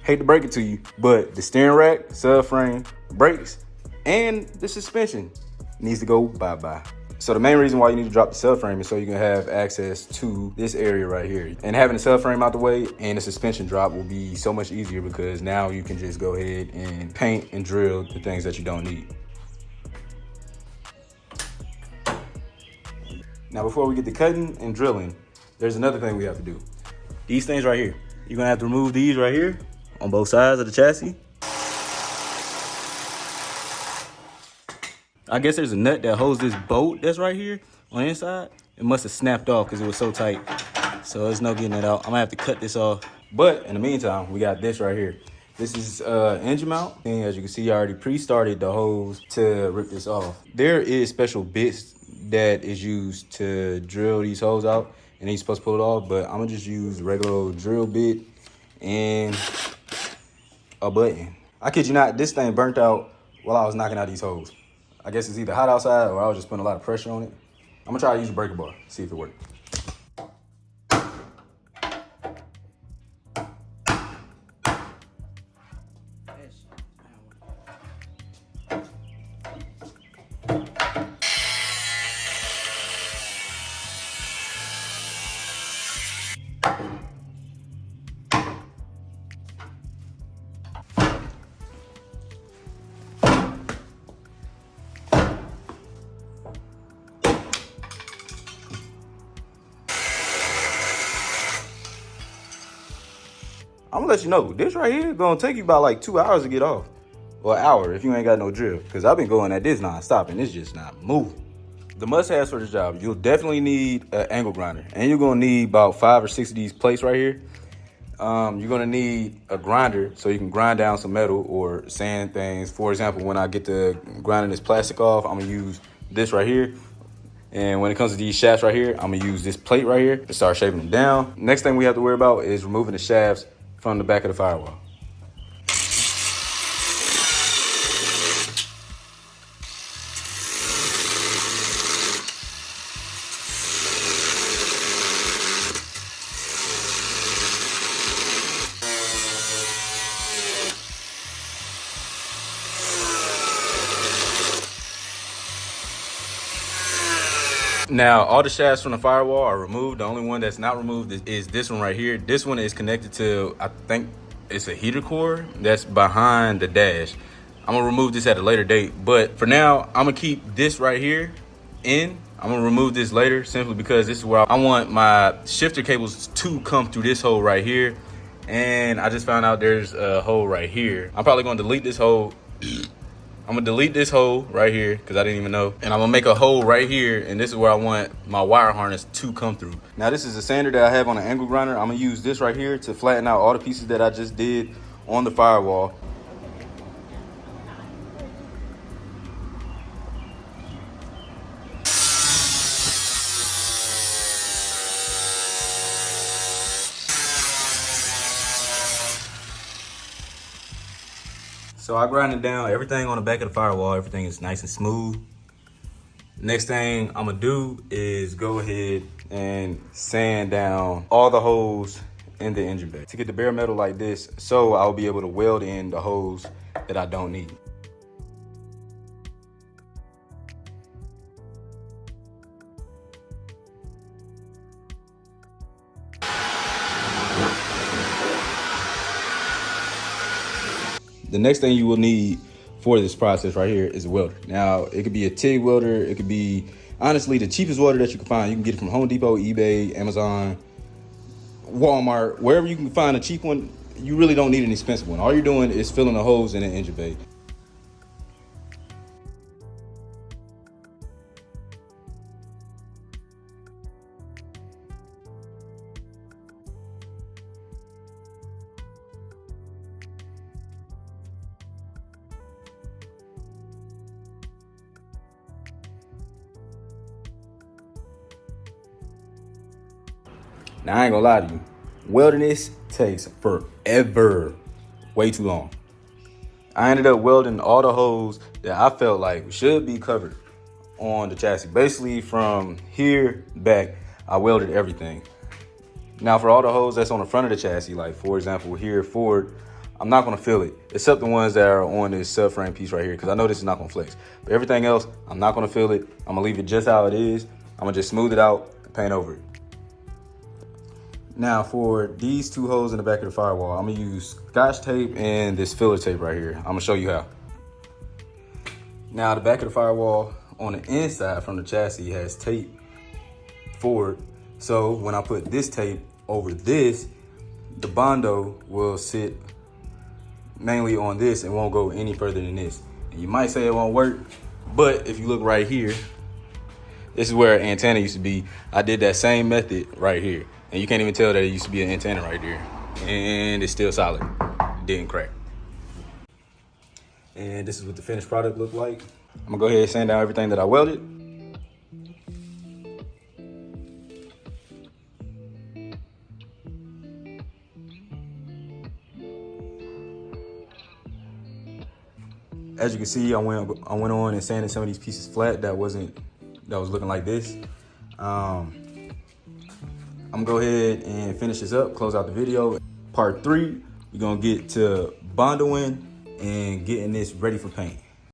hate to break it to you, but the steering rack, subframe, brakes, and the suspension needs to go bye-bye. So the main reason why you need to drop the subframe is so you can have access to this area right here. And having the subframe out the way and the suspension drop will be so much easier because now you can just go ahead and paint and drill the things that you don't need. Now before we get to cutting and drilling, there's another thing we have to do. These things right here. You're gonna have to remove these right here on both sides of the chassis. I guess there's a nut that holds this bolt that's right here on the inside. It must have snapped off because it was so tight. So there's no getting it out. I'm gonna have to cut this off. But in the meantime, we got this right here. This is engine mount. And as you can see, I already pre-started the hose to rip this off. There is special bits that is used to drill these holes out, and then you're supposed to pull it off, but I'm gonna just use a regular old drill bit and a button. I kid you not, this thing burnt out while I was knocking out these holes. I guess it's either hot outside or I was just putting a lot of pressure on it. I'm gonna try to use a breaker bar, see if it works. I'm gonna let you know, this right here gonna take you about like 2 hours to get off. Or an hour if you ain't got no drill. Cause I've been going at this non-stop and it's just not moving. The must-haves for this job, you'll definitely need an angle grinder. And you're gonna need about 5 or 6 of these plates right here. You're gonna need a grinder so you can grind down some metal or sand things. For example, when I get to grinding this plastic off, I'm gonna use this right here. And when it comes to these shafts right here, I'm gonna use this plate right here to start shaping them down. Next thing we have to worry about is removing the shafts from the back of the firewall. Now, all the shafts from the firewall are removed. The only one that's not removed is this one right here. This one is connected to, I think it's a heater core that's behind the dash. I'm gonna remove this at a later date, but for now, I'm gonna keep this right here in. I'm gonna remove this later simply because this is where I want my shifter cables to come through this hole right here. And I just found out there's a hole right here. I'm probably gonna delete this hole. I'm gonna delete this hole right here because I didn't even know. And I'm gonna make a hole right here, and this is where I want my wire harness to come through. Now this is a sander that I have on an angle grinder. I'm gonna use this right here to flatten out all the pieces that I just did on the firewall. So I grinded down everything on the back of the firewall. Everything is nice and smooth. Next thing I'm gonna do is go ahead and sand down all the holes in the engine bay to get the bare metal like this, so I'll be able to weld in the holes that I don't need. The next thing you will need for this process right here is a welder. Now, it could be a TIG welder. It could be, honestly, the cheapest welder that you can find. You can get it from Home Depot, eBay, Amazon, Walmart, wherever you can find a cheap one. You really don't need an expensive one. All you're doing is filling the holes in the engine bay. Now, I ain't gonna lie to you. Welding this takes forever. Way too long. I ended up welding all the holes that I felt like should be covered on the chassis. Basically, from here back, I welded everything. Now, for all the holes that's on the front of the chassis, like for example, here forward, I'm not gonna feel it, except the ones that are on this subframe piece right here, because I know this is not gonna flex. But everything else, I'm not gonna feel it. I'm gonna leave it just how it is. I'm gonna just smooth it out and paint over it. Now for these two holes in the back of the firewall, I'm gonna use Scotch tape and this filler tape right here. I'm gonna show you how. Now the back of the firewall on the inside from the chassis has tape forward. So when I put this tape over this, the Bondo will sit mainly on this and won't go any further than this. And you might say it won't work, but if you look right here, this is where an antenna used to be. I did that same method right here. And you can't even tell that it used to be an antenna right there. And it's still solid, it didn't crack. And this is what the finished product looked like. I'm gonna go ahead and sand down everything that I welded. As you can see, I went on and sanded some of these pieces flat that was looking like this. I'm gonna go ahead and finish this up, close out the video. Part 3, we're gonna get to bondoing and getting this ready for paint.